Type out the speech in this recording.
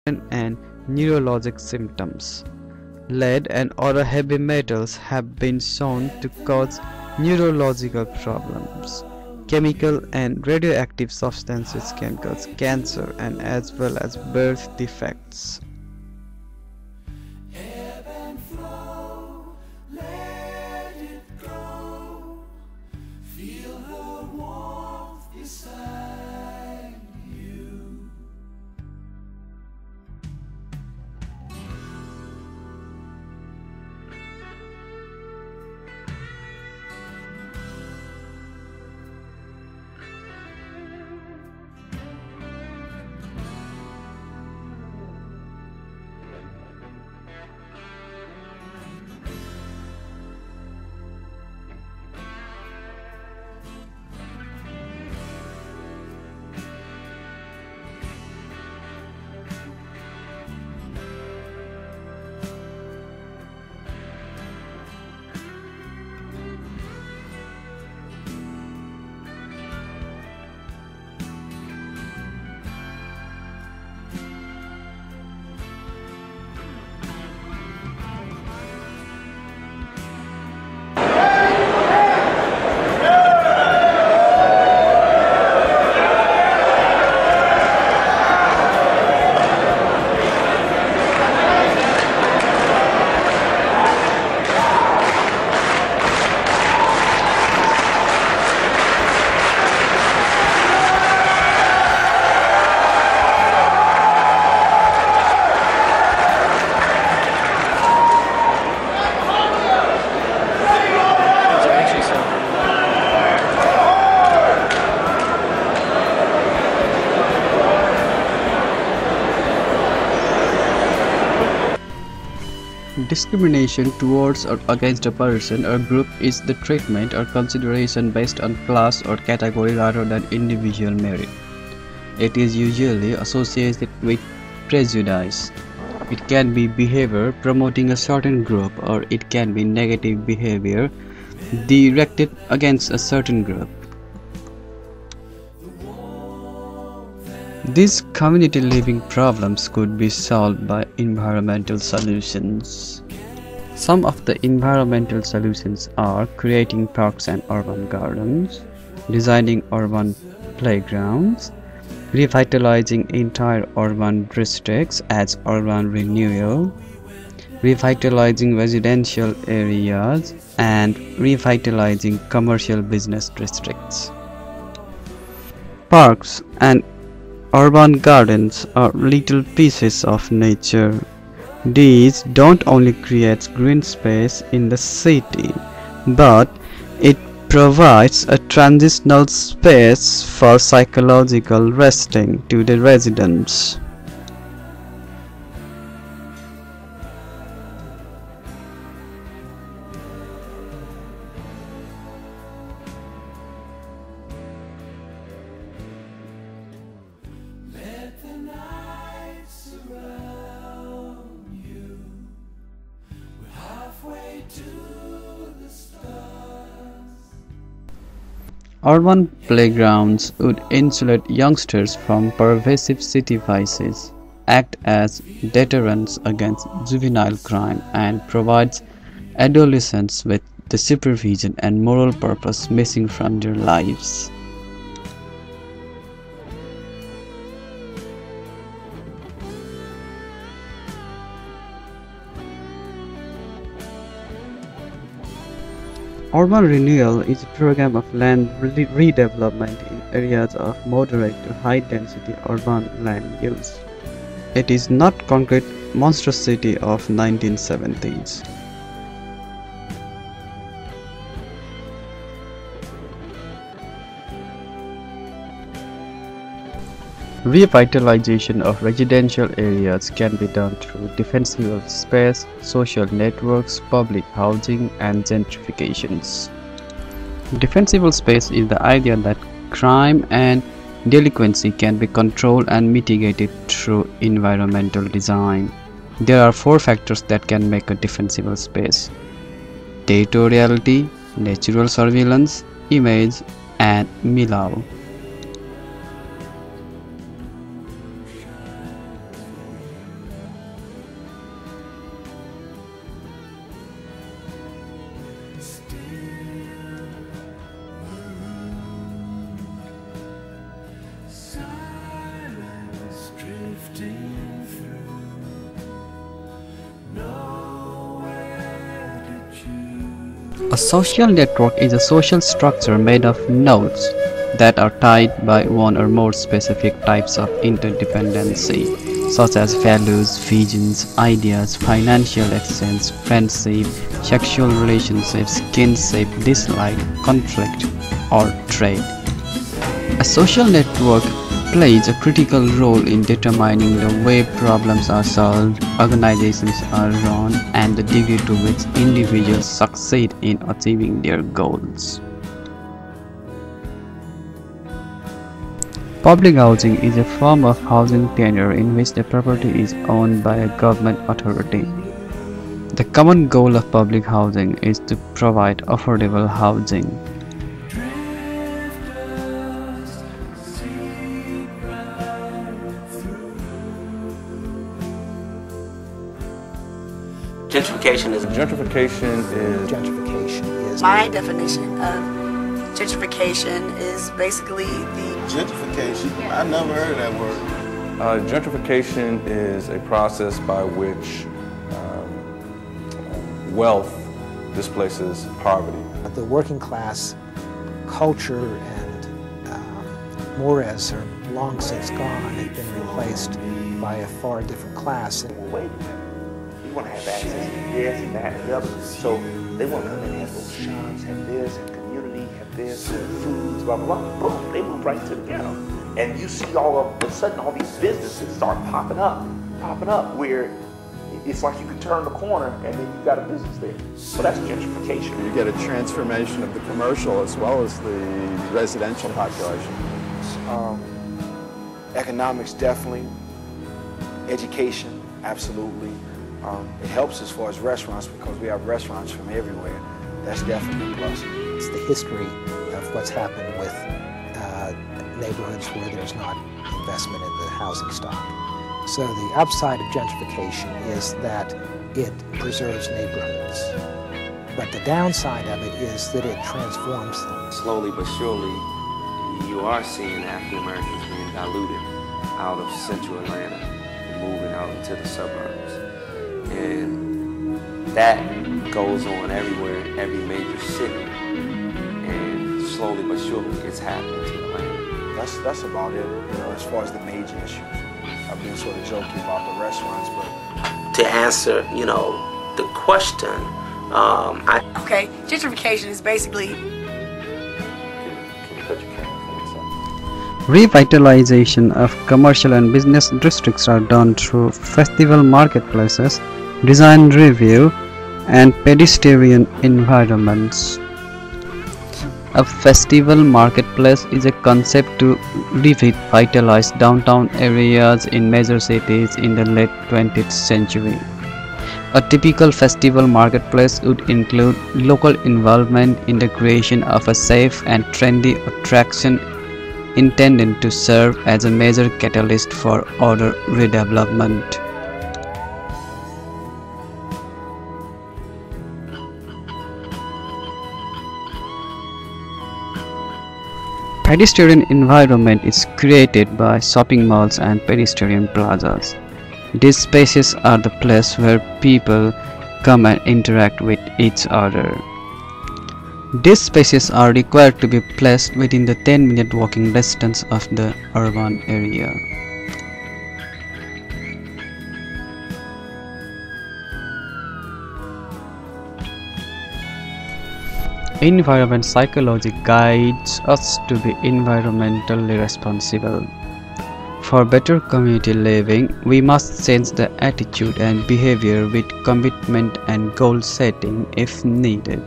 and neurologic symptoms. Lead and other heavy metals have been shown to cause neurological problems. Chemical and radioactive substances can cause cancer and as well as birth defects. Ebb and flow, let it go. Feel her warmth beside you. Discrimination towards or against a person or group is the treatment or consideration based on class or category rather than individual merit. It is usually associated with prejudice. It can be behavior promoting a certain group, or it can be negative behavior directed against a certain group. These community living problems could be solved by environmental solutions. Some of the environmental solutions are creating parks and urban gardens, designing urban playgrounds, revitalizing entire urban districts as urban renewal, revitalizing residential areas, and revitalizing commercial business districts. Parks and urban gardens are little pieces of nature. These don't only create green space in the city, but it provides a transitional space for psychological resting to the residents. Let the night surround you. We're halfway to the stars. Urban playgrounds would insulate youngsters from pervasive city vices, act as deterrents against juvenile crime, and provides adolescents with the supervision and moral purpose missing from their lives. Urban renewal is a program of land redevelopment in areas of moderate to high density urban land use. It is not concrete monstrosity of 1970s. Revitalization of residential areas can be done through defensible space, social networks, public housing, and gentrifications. Defensible space is the idea that crime and delinquency can be controlled and mitigated through environmental design. There are 4 factors that can make a defensible space: territoriality, natural surveillance, image, and milieu. A social network is a social structure made of nodes that are tied by one or more specific types of interdependency, such as values, visions, ideas, financial exchange, friendship, sexual relationships, kinship, dislike, conflict, or trade. A social network plays a critical role in determining the way problems are solved, organizations are run, and the degree to which individuals succeed in achieving their goals. Public housing is a form of housing tenure in which the property is owned by a government authority. The common goal of public housing is to provide affordable housing. Gentrification is My definition of gentrification is basically the Gentrification? I never heard of that word. Gentrification is a process by which wealth displaces poverty. The working class culture and mores are long since gone. They've been replaced by a far different class. wait. You want to have access to this and that and the other. So they want to come in and have those shops, have this, have community, have this, have foods, blah, blah, blah. Boom, they move right to the ghetto. And you see all of a sudden all these businesses start popping up where it's like you can turn the corner and then you got a business there. So that's gentrification. You get a transformation of the commercial as well as the residential population. Economics, definitely. Education, absolutely. It helps as far as restaurants because we have restaurants from everywhere. That's definitely a plus. It's the history of what's happened with neighborhoods where there's not investment in the housing stock. So the upside of gentrification is that it preserves neighborhoods. But the downside of it is that it transforms them. Slowly but surely, you are seeing African Americans being diluted out of central Atlanta and moving out into the suburbs. And that goes on everywhere, in every major city. And slowly but surely, it's happening to Atlanta. That's about it, as far as the major issues. I've been sort of joking about the restaurants, but To answer, the question, okay, gentrification is basically can you put your camera for me, sir? Revitalization of commercial and business districts are done through festival marketplaces, design review, and pedestrian environments. A festival marketplace is a concept to revitalize downtown areas in major cities in the late 20th century. A typical festival marketplace would include local involvement in the creation of a safe and trendy attraction intended to serve as a major catalyst for order redevelopment. Pedestrian environment is created by shopping malls and pedestrian plazas. These spaces are the place where people come and interact with each other. These spaces are required to be placed within the 10-minute walking distance of the urban area. Environment psychology guides us to be environmentally responsible. For better community living, we must change the attitude and behavior with commitment and goal setting if needed.